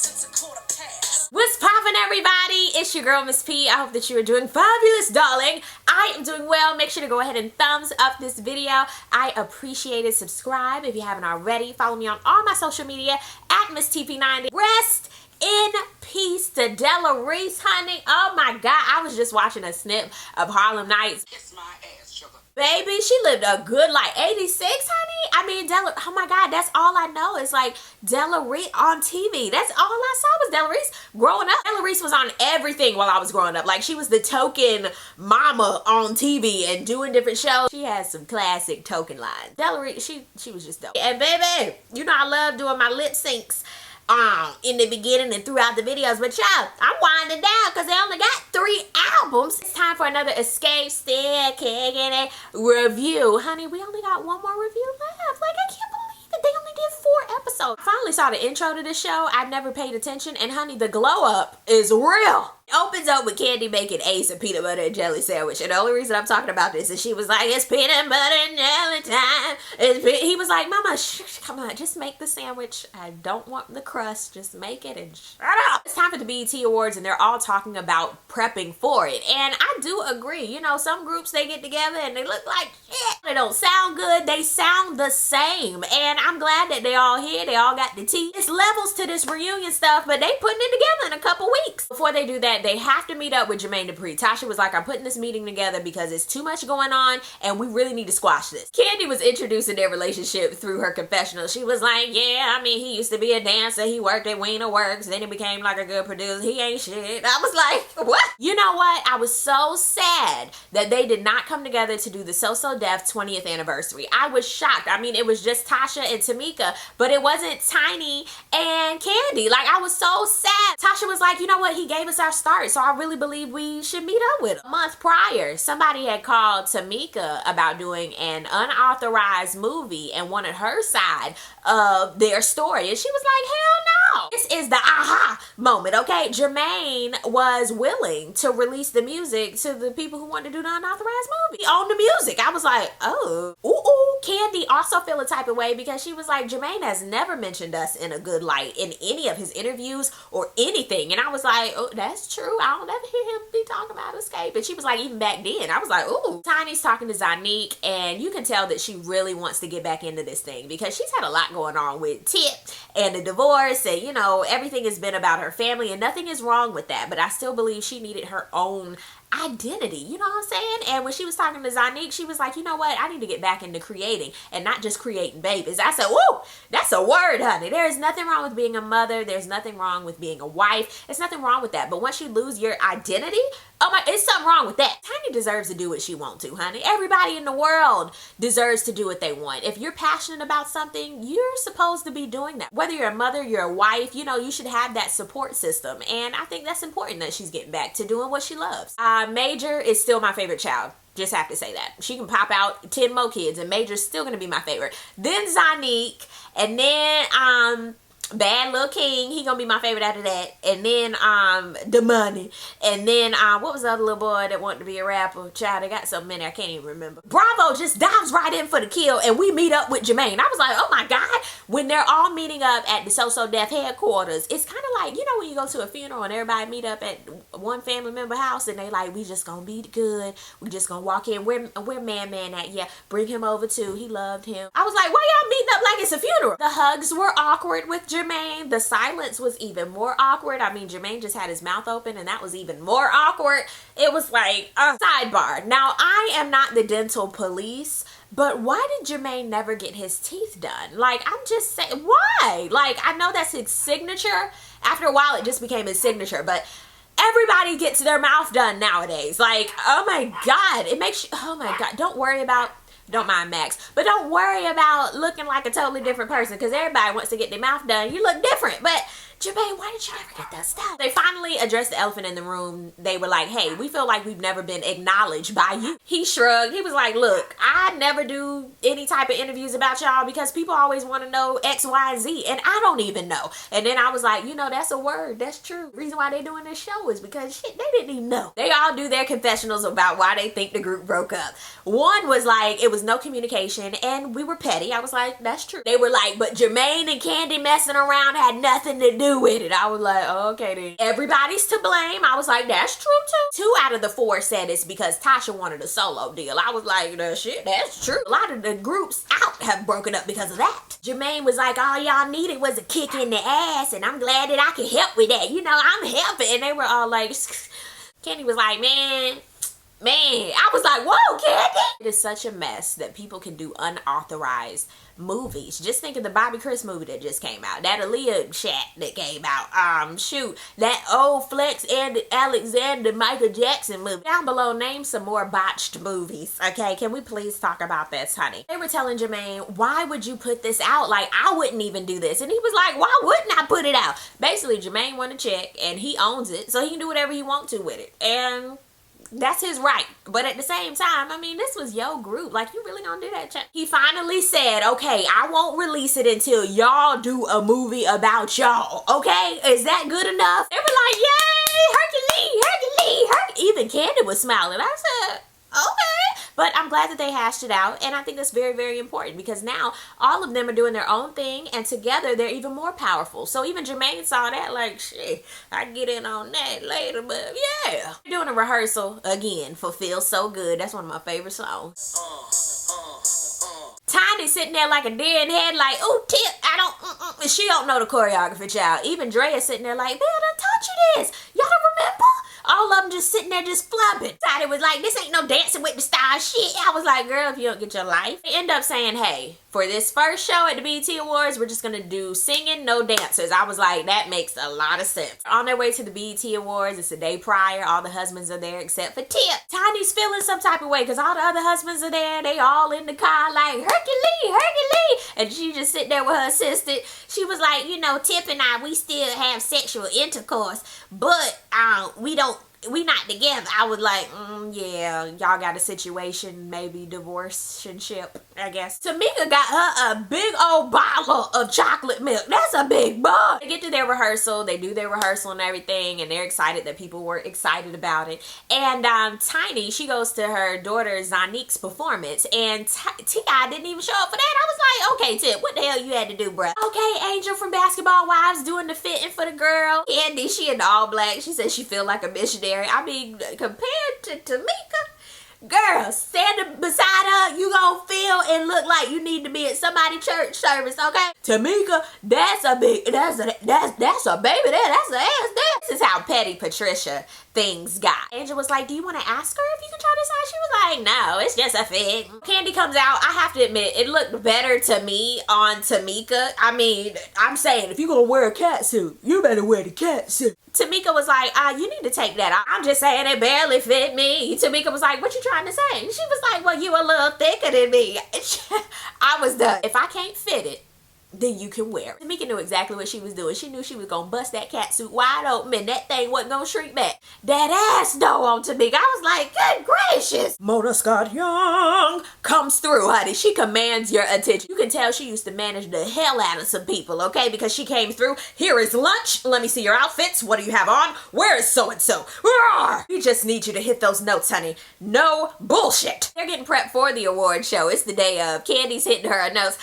What's poppin', everybody? It's your girl, Miss P. I hope that you are doing fabulous, darling. I am doing well. Make sure to go ahead and thumbs up this video. I appreciate it. Subscribe if you haven't already. Follow me on all my social media at MissPtv90. Rest in peace to Della Reese, honey. Oh my God, I was just watching a snip of Harlem Nights. Kiss my ass, sugar. Baby, she lived a good, like, 86, honey. I mean, Della, oh my God, that's all I know is, like, Della Reese on TV. That's all I saw was Della Reese growing up. Della Reese was on everything while I was growing up. Like, she was the token mama on TV and doing different shows. She has some classic token lines. Della Reese, she was just dope. And baby, you know I love doing my lip syncs in the beginning and throughout the videos, but y'all, I'm winding down because they only got 3 albums. It's time for another Xscape still Kickin review. Honey, we only got 1 more review left. Like, I can't believe it. They only did 4 episodes. I finally saw the intro to the show. I've never paid attention, and honey, the glow up is real. It opens up with Candy making Ace a peanut butter and jelly sandwich, and the only reason I'm talking about this is she was like, it's peanut butter and jelly time. He was like, Mama, come on, just make the sandwich. I don't want the crust. Just make it and shut up. It's time for the BET Awards, and they're all talking about prepping for it, and I do agree. You know, some groups, they get together and they look like shit. They don't sound good. They sound the same, and I'm glad that they all here. They all got the tea. It's levels to this reunion stuff, but they putting it together in a couple weeks. Before they do that, they have to meet up with Jermaine Dupri. Tasha was like, I'm putting this meeting together because it's too much going on and we really need to squash this. Candy was introducing their relationship through her confessional. She was like, yeah, I mean, he used to be a dancer. He worked at Wiener Works. Then he became like a good producer. He ain't shit. I was like, what? You know what? I was so sad that they did not come together to do the So So Def 20th anniversary. I was shocked. I mean, it was just Tasha and Tamika, but it wasn't Tiny and Candy. Like, I was so sad. Tasha was like, you know what? He gave us our start, so I really believe we should meet up with him. A month prior, somebody had called Tamika about doing an unauthorized movie and wanted her side of their story, and she was like, hell no. This is the aha moment, okay? Jermaine was willing to release the music to the people who wanted to do the unauthorized movie. He owned the music. I was like, oh. Ooh. Candy also feel a type of way because she was like, Jermaine has never mentioned us in a good light in any of his interviews or anything. And I was like, oh, that's true. I don't ever hear him be talking about Xscape. And she was like, even back then, I was like, ooh. Tiny's talking to Zanique, and you can tell that she really wants to get back into this thing because she's had a lot going on with Tip and the divorce, and you know, everything has been about her family, and nothing is wrong with that, but I still believe she needed her own identity, you know what I'm saying? And when she was talking to Zanique, she was like, you know what, I need to get back into creating and not just creating babies. I said, woo, that's a word, honey. There is nothing wrong with being a mother. There's nothing wrong with being a wife. There's nothing wrong with that. But once you lose your identity, oh my, it's something wrong with that. Tiny deserves to do what she wants to, honey. Everybody in the world deserves to do what they want. If you're passionate about something, you're supposed to be doing that. Whether you're a mother, you're a wife, you know, you should have that support system. And I think that's important that she's getting back to doing what she loves. Major is still my favorite child. Just have to say that. She can pop out 10 more kids and Major's still going to be my favorite. Then Zanique, and then Bad Little King, he gonna be my favorite after that. And then The Money. And then what was the other little boy that wanted to be a rapper? Child, they got so many I can't even remember. Bravo just dives right in for the kill, and we meet up with Jermaine. I was like, oh my God. When they're all meeting up at the So So Def headquarters, it's kind of like, you know, when you go to a funeral and everybody meet up at one family member house and they like, we just gonna be good. We just gonna walk in. Where man at? Yeah, bring him over too. He loved him. I was like, why y'all meeting up like it's a funeral? The hugs were awkward with Jermaine. The silence was even more awkward. I mean, Jermaine just had his mouth open and that was even more awkward. It was like a sidebar. Now, I am not the dental police, but why did Jermaine never get his teeth done? Like, I'm just saying, why? Like, I know that's his signature. After a while, it just became his signature, but everybody gets their mouth done nowadays. Like, oh my God, it makes you, oh my God, don't mind Max, but don't worry about looking like a totally different person because everybody wants to get their mouth done. You look different, but Jermaine, why did you never get that stuff? They finally addressed the elephant in the room. They were like, hey, we feel like we've never been acknowledged by you. He shrugged. He was like, look, I never do any type of interviews about y'all because people always want to know X, Y, and Z, and I don't even know. And then I was like, you know, that's a word. That's true. The reason why they're doing this show is because shit, they didn't even know. They all do their confessionals about why they think the group broke up. One was like, it was was no communication and we were petty. I was like, that's true. They were like, but Jermaine and Candy messing around had nothing to do with it. I was like, oh, okay then. Everybody's to blame. I was like, that's true too. 2 out of the 4 said it's because Tasha wanted a solo deal. I was like, shit, that's true. A lot of the groups out have broken up because of that. Jermaine was like, all y'all needed was a kick in the ass, and I'm glad that I can help with that. You know, I'm helping. And they were all like, Candy was like, man. I was like, whoa, Candy. It is such a mess that people can do unauthorized movies. Just think of the Bobby Chris movie that just came out. That Aaliyah chat that came out. Shoot, that old Flex and Alexander Michael Jackson movie. Down below, name some more botched movies. Okay, can we please talk about this, honey? They were telling Jermaine, why would you put this out? Like, I wouldn't even do this. And he was like, why wouldn't I put it out? Basically, Jermaine won a check and he owns it, so he can do whatever he wants to with it. And that's his right. But at the same time, I mean, this was your group. Like, you really gonna do that, Chuck? He finally said, okay, I won't release it until y'all do a movie about y'all. Okay? Is that good enough? They were like, yay, Hercules. Even Candy was smiling. I said, okay. But I'm glad that they hashed it out, and I think that's very, very important because now all of them are doing their own thing, and together they're even more powerful. So even Jermaine saw that, like, shit, I can get in on that later, but yeah. We're doing a rehearsal again for Feel So Good. That's one of my favorite songs. Tiny sitting there like a deer in headlight. Ooh, Tip, she don't know the choreography, child. Even Drea sitting there like, man, I taught you this. Y'all don't remember? All of them just sitting there just flubbing. Tiny was like, this ain't no Dancing with the Stars shit. I was like, girl, if you don't get your life. They end up saying, hey, for this first show at the BET Awards, we're just gonna do singing, no dancers. I was like, that makes a lot of sense. On their way to the BET Awards, it's the day prior. All the husbands are there except for Tip. Tiny's feeling some type of way because all the other husbands are there. They all in the car like, Hercules. And she just sitting there with her assistant. She was like, you know, Tip and I, we still have sexual intercourse, but we not together. I was like, yeah, y'all got a situation, maybe divorce-ship, I guess. Tamika got her a big old bottle of chocolate milk. That's a big bug. They get to their rehearsal, they do their rehearsal and everything, and they're excited that people were excited about it. And Tiny, she goes to her daughter Zanique's performance, and T.I. didn't even show up for that. I was like, okay, Tip, what the hell you had to do, bruh? Okay, Angel from Basketball Wives doing the fitting for the girl. Candy, she in all black. She said she feel like a missionary. I mean, compared to Tamika, girl, standing beside her, you gonna feel and look like you need to be at somebody's church service, okay? Tamika, that's a baby there. That's an ass there. This is how petty Patricia things got. Angel was like, do you want to ask her if you can try this on? She was like, no, it's just a fit. Candy comes out. I have to admit, it looked better to me on Tamika. I mean, I'm saying, if you're gonna wear a cat suit, you better wear the cat suit. Tamika was like, you need to take that off. I'm just saying it barely fit me. Tamika was like, what you trying to say? And she was like, well, you a little thicker than me. I was done. If I can't fit it, then you can wear it. Tamika knew exactly what she was doing. She knew she was gonna bust that cat suit wide open and that thing wasn't gonna shrink back. That ass though on Tamika, I was like, good gracious. Mona Scott Young comes through, honey. She commands your attention. You can tell she used to manage the hell out of some people, okay? Because she came through. Here is lunch. Let me see your outfits. What do you have on? Where is so-and-so? We just need you to hit those notes, honey. No bullshit. They're getting prepped for the award show. It's the day of. Candy's hitting her notes.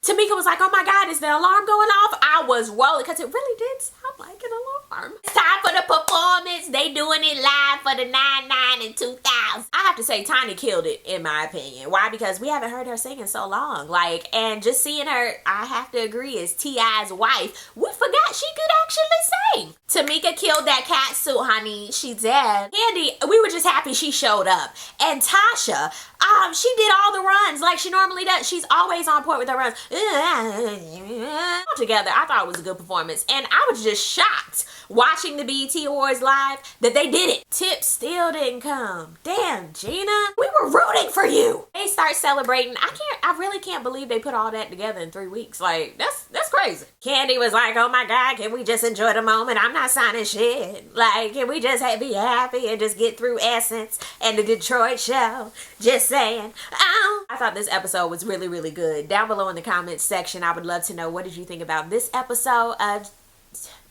Tamika was like, oh my God, is the alarm going off? I was rolling because it really did sound like an alarm. It's time for the performance. They doing it live for the 99 and 2000. I have to say, Tiny killed it, in my opinion. Why? Because we haven't heard her sing in so long. Like, and just seeing her, I have to agree, as T.I.'s wife, we forgot she could actually sing. Tamika killed that cat suit, honey. She did. Candy, we were just happy she showed up. And Tasha, she did all the runs like she normally does. She's always on point with her runs. Together, I thought it was a good performance. And I was just shocked watching the BET Awards live that they did it. Tip still didn't come. Damn, Gina. We were rooting for you. They start celebrating. I really can't believe they put all that together in 3 weeks. Like, that's crazy. Candy was like, oh my God, can we just enjoy the moment? I'm not signing shit. Like, can we just be happy and just get through Essence and the Detroit show? Just saying. I thought this episode was really, really good. Down below in the comments section, I would love to know, what did you think about this episode?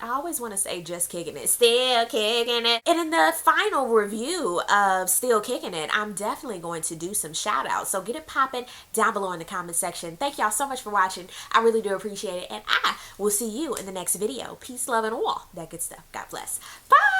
I always want to say just kicking it, still kicking it. And in the final review of Still Kicking It, I'm definitely going to do some shout outs. So get it popping down below in the comment section. Thank y'all so much for watching. I really do appreciate it. And I will see you in the next video. Peace, love, and all that good stuff. God bless. Bye.